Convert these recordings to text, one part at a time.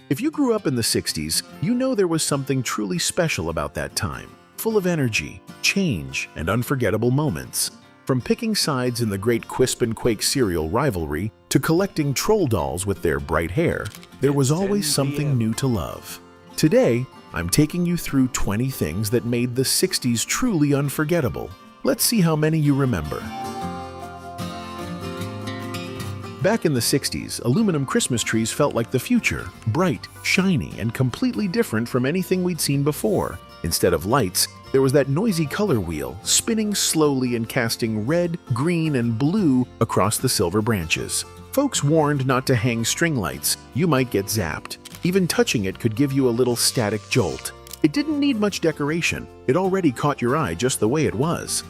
If you grew up in the 60s, you know there was something truly special about that time, full of energy, change, and unforgettable moments. From picking sides in the great Quisp and Quake cereal rivalry to collecting troll dolls with their bright hair, there was always something new to love. Today, I'm taking you through 20 things that made the 60s truly unforgettable. Let's see how many you remember. Back in the 60s, aluminum Christmas trees felt like the future, bright, shiny, and completely different from anything we'd seen before. Instead of lights, there was that noisy color wheel, spinning slowly and casting red, green, and blue across the silver branches. Folks warned not to hang string lights, you might get zapped. Even touching it could give you a little static jolt. It didn't need much decoration, it already caught your eye just the way it was.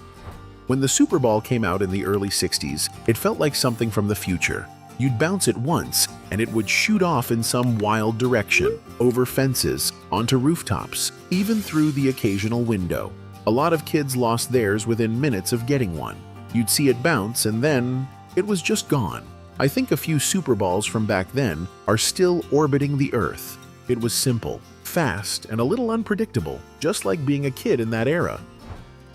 When the Super Ball came out in the early 60s, it felt like something from the future. You'd bounce it once, and it would shoot off in some wild direction, over fences, onto rooftops, even through the occasional window. A lot of kids lost theirs within minutes of getting one. You'd see it bounce, and then it was just gone. I think a few Super Balls from back then are still orbiting the Earth. It was simple, fast, and a little unpredictable, just like being a kid in that era.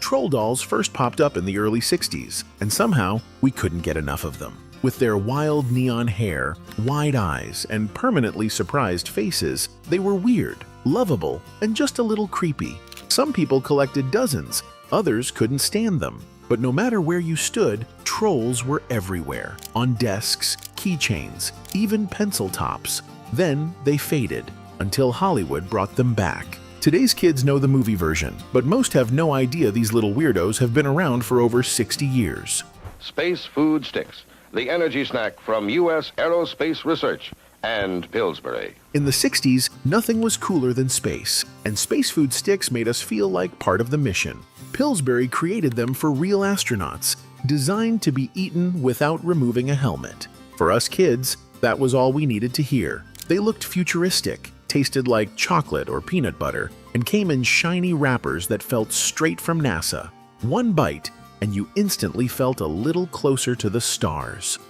Troll dolls first popped up in the early 60s, and somehow we couldn't get enough of them. With their wild neon hair, wide eyes, and permanently surprised faces, they were weird, lovable, and just a little creepy. Some people collected dozens, others couldn't stand them. But no matter where you stood, trolls were everywhere, on desks, keychains, even pencil tops. Then they faded, until Hollywood brought them back. Today's kids know the movie version, but most have no idea these little weirdos have been around for over 60 years. Space Food Sticks, the energy snack from U.S. Aerospace Research and Pillsbury. In the 60s, nothing was cooler than space, and Space Food Sticks made us feel like part of the mission. Pillsbury created them for real astronauts, designed to be eaten without removing a helmet. For us kids, that was all we needed to hear. They looked futuristic, tasted like chocolate or peanut butter, and came in shiny wrappers that felt straight from NASA. One bite, and you instantly felt a little closer to the stars.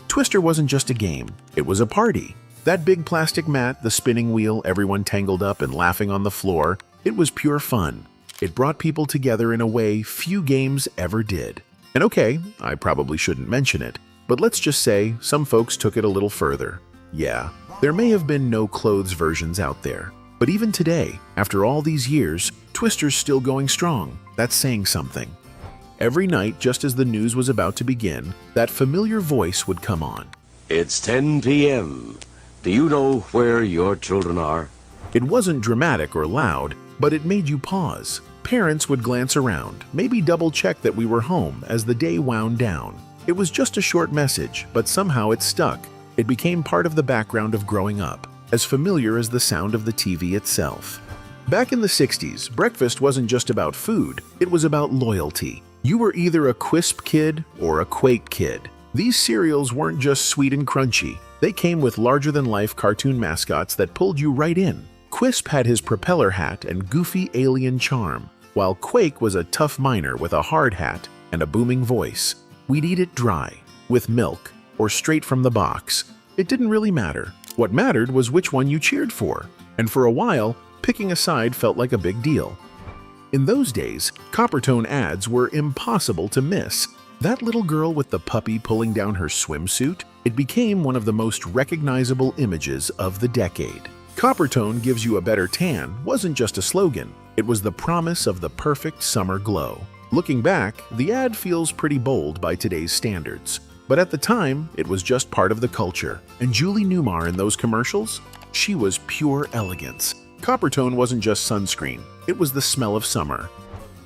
Twister wasn't just a game, it was a party. That big plastic mat, the spinning wheel, everyone tangled up and laughing on the floor, it was pure fun. It brought people together in a way few games ever did. And okay, I probably shouldn't mention it, but let's just say some folks took it a little further. Yeah, there may have been no clothes versions out there, but even today, after all these years, Twister's still going strong. That's saying something. Every night, just as the news was about to begin, that familiar voice would come on. It's 10 p.m. Do you know where your children are? It wasn't dramatic or loud, but it made you pause. Parents would glance around, maybe double-check that we were home as the day wound down. It was just a short message, but somehow it stuck. It became part of the background of growing up, as familiar as the sound of the TV itself. Back in the 60s, breakfast wasn't just about food, it was about loyalty. You were either a Quisp kid or a Quake kid. These cereals weren't just sweet and crunchy. They came with larger-than-life cartoon mascots that pulled you right in. Quisp had his propeller hat and goofy alien charm, while Quake was a tough miner with a hard hat and a booming voice. We'd eat it dry, with milk, or straight from the box. It didn't really matter. What mattered was which one you cheered for, and for a while, picking a side felt like a big deal. In those days, Coppertone ads were impossible to miss. That little girl with the puppy pulling down her swimsuit, it became one of the most recognizable images of the decade. Coppertone gives you a better tan wasn't just a slogan, it was the promise of the perfect summer glow. Looking back, the ad feels pretty bold by today's standards. But at the time, it was just part of the culture. And Julie Newmar in those commercials? She was pure elegance. Coppertone wasn't just sunscreen, it was the smell of summer.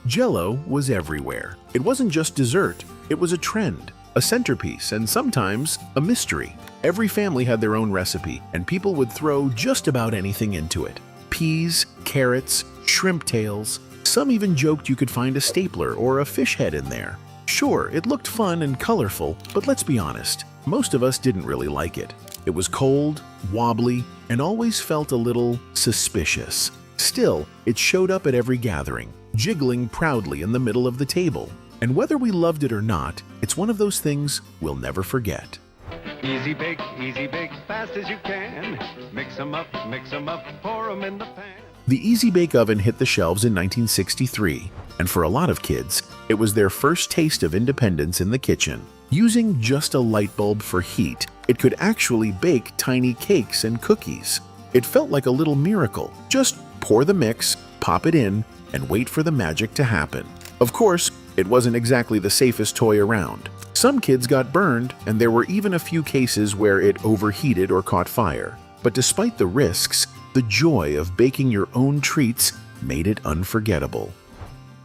Jell-O was everywhere. It wasn't just dessert, it was a trend, a centerpiece, and sometimes a mystery. Every family had their own recipe, and people would throw just about anything into it. Peas, carrots, shrimp tails. Some even joked you could find a stapler or a fish head in there. Sure, it looked fun and colorful, but let's be honest, most of us didn't really like it. It was cold, wobbly, and always felt a little suspicious. Still, it showed up at every gathering, jiggling proudly in the middle of the table. And whether we loved it or not, it's one of those things we'll never forget. Easy bake, fast as you can. Mix 'em up, pour 'em in the pan. The Easy Bake Oven hit the shelves in 1963, and for a lot of kids, it was their first taste of independence in the kitchen. Using just a light bulb for heat, it could actually bake tiny cakes and cookies. It felt like a little miracle. Just pour the mix, pop it in, and wait for the magic to happen. Of course, it wasn't exactly the safest toy around. Some kids got burned, and there were even a few cases where it overheated or caught fire. But despite the risks, the joy of baking your own treats made it unforgettable.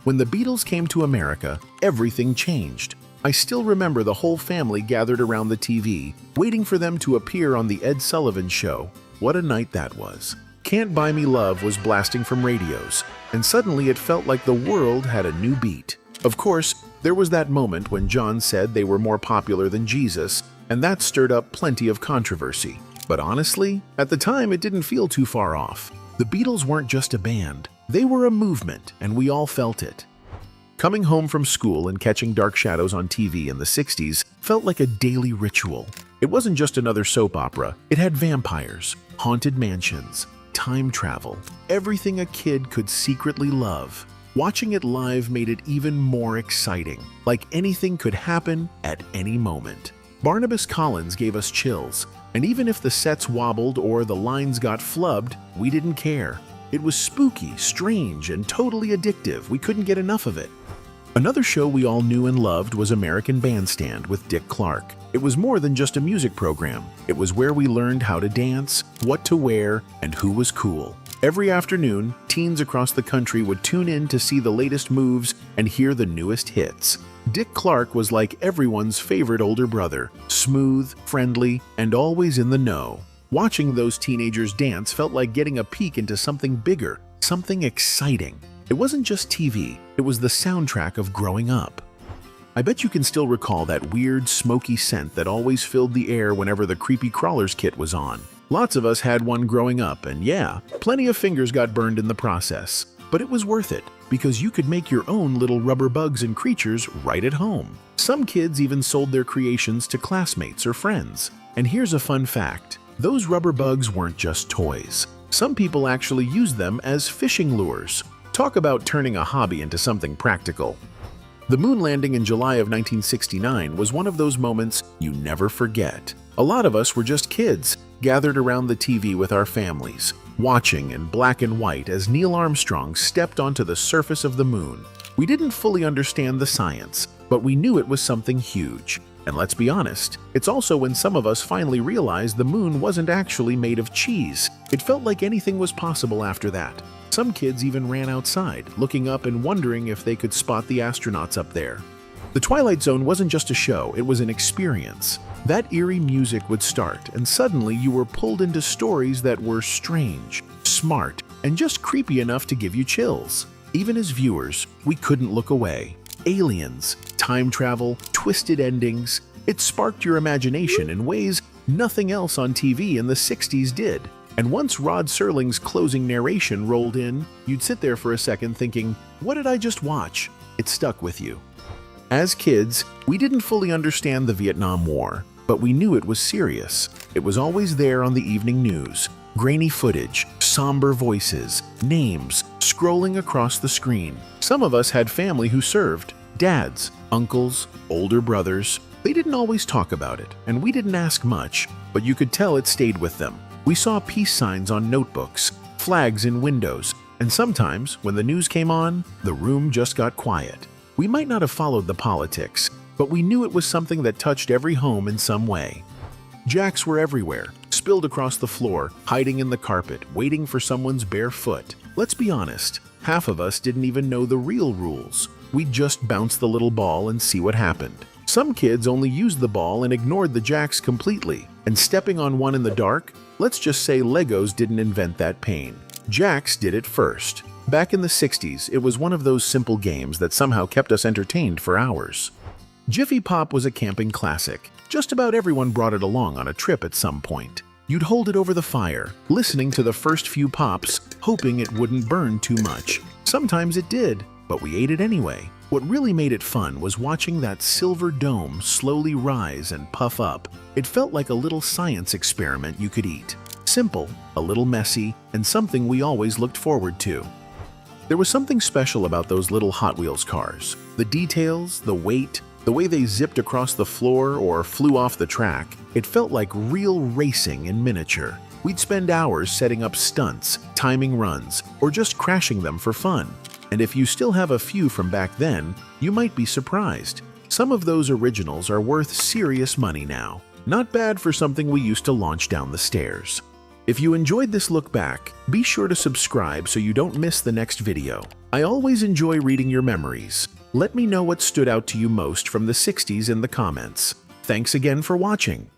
When the Beatles came to America, everything changed. I still remember the whole family gathered around the TV, waiting for them to appear on the Ed Sullivan Show. What a night that was. Can't Buy Me Love was blasting from radios, and suddenly it felt like the world had a new beat. Of course, there was that moment when John said they were more popular than Jesus, and that stirred up plenty of controversy. But honestly, at the time it didn't feel too far off. The Beatles weren't just a band, they were a movement, and we all felt it. Coming home from school and catching Dark Shadows on TV in the 60s felt like a daily ritual. It wasn't just another soap opera, it had vampires, haunted mansions, time travel, everything a kid could secretly love. Watching it live made it even more exciting, like anything could happen at any moment. Barnabas Collins gave us chills, and even if the sets wobbled or the lines got flubbed, we didn't care. It was spooky, strange, and totally addictive. We couldn't get enough of it. Another show we all knew and loved was American Bandstand with Dick Clark. It was more than just a music program. It was where we learned how to dance, what to wear, and who was cool. Every afternoon, teens across the country would tune in to see the latest moves and hear the newest hits. Dick Clark was like everyone's favorite older brother, smooth, friendly, and always in the know. Watching those teenagers dance felt like getting a peek into something bigger, something exciting. It wasn't just TV, it was the soundtrack of growing up. I bet you can still recall that weird, smoky scent that always filled the air whenever the Creepy Crawlers kit was on. Lots of us had one growing up, and yeah, plenty of fingers got burned in the process. But it was worth it, because you could make your own little rubber bugs and creatures right at home. Some kids even sold their creations to classmates or friends. And here's a fun fact. Those rubber bugs weren't just toys. Some people actually used them as fishing lures. Talk about turning a hobby into something practical. The moon landing in July of 1969 was one of those moments you never forget. A lot of us were just kids, gathered around the TV with our families, watching in black and white as Neil Armstrong stepped onto the surface of the moon. We didn't fully understand the science, but we knew it was something huge. And let's be honest, it's also when some of us finally realized the moon wasn't actually made of cheese. It felt like anything was possible after that. Some kids even ran outside, looking up and wondering if they could spot the astronauts up there. The Twilight Zone wasn't just a show, it was an experience. That eerie music would start, and suddenly you were pulled into stories that were strange, smart, and just creepy enough to give you chills. Even as viewers, we couldn't look away. Aliens, time travel, twisted endings. It sparked your imagination in ways nothing else on TV in the 60s did. And once Rod Serling's closing narration rolled in, you'd sit there for a second thinking, what did I just watch? It stuck with you. As kids, we didn't fully understand the Vietnam War, but we knew it was serious. It was always there on the evening news. Grainy footage, somber voices, names scrolling across the screen. Some of us had family who served, dads, uncles, older brothers. They didn't always talk about it, and we didn't ask much, but you could tell it stayed with them. We saw peace signs on notebooks, flags in windows, and sometimes, when the news came on, the room just got quiet. We might not have followed the politics, but we knew it was something that touched every home in some way. Jacks were everywhere, spilled across the floor, hiding in the carpet, waiting for someone's bare foot. Let's be honest, half of us didn't even know the real rules. We'd just bounce the little ball and see what happened. Some kids only used the ball and ignored the jacks completely, and stepping on one in the dark, let's just say Legos didn't invent that pain. Jacks did it first. Back in the 60s, it was one of those simple games that somehow kept us entertained for hours. Jiffy Pop was a camping classic. Just about everyone brought it along on a trip at some point. You'd hold it over the fire, listening to the first few pops, hoping it wouldn't burn too much. Sometimes it did, but we ate it anyway. What really made it fun was watching that silver dome slowly rise and puff up. It felt like a little science experiment you could eat. Simple, a little messy, and something we always looked forward to. There was something special about those little Hot Wheels cars. The details, the weight, the way they zipped across the floor or flew off the track, it felt like real racing in miniature. We'd spend hours setting up stunts, timing runs, or just crashing them for fun. And if you still have a few from back then, you might be surprised. Some of those originals are worth serious money now. Not bad for something we used to launch down the stairs. If you enjoyed this look back, be sure to subscribe so you don't miss the next video. I always enjoy reading your memories. Let me know what stood out to you most from the 60s in the comments. Thanks again for watching.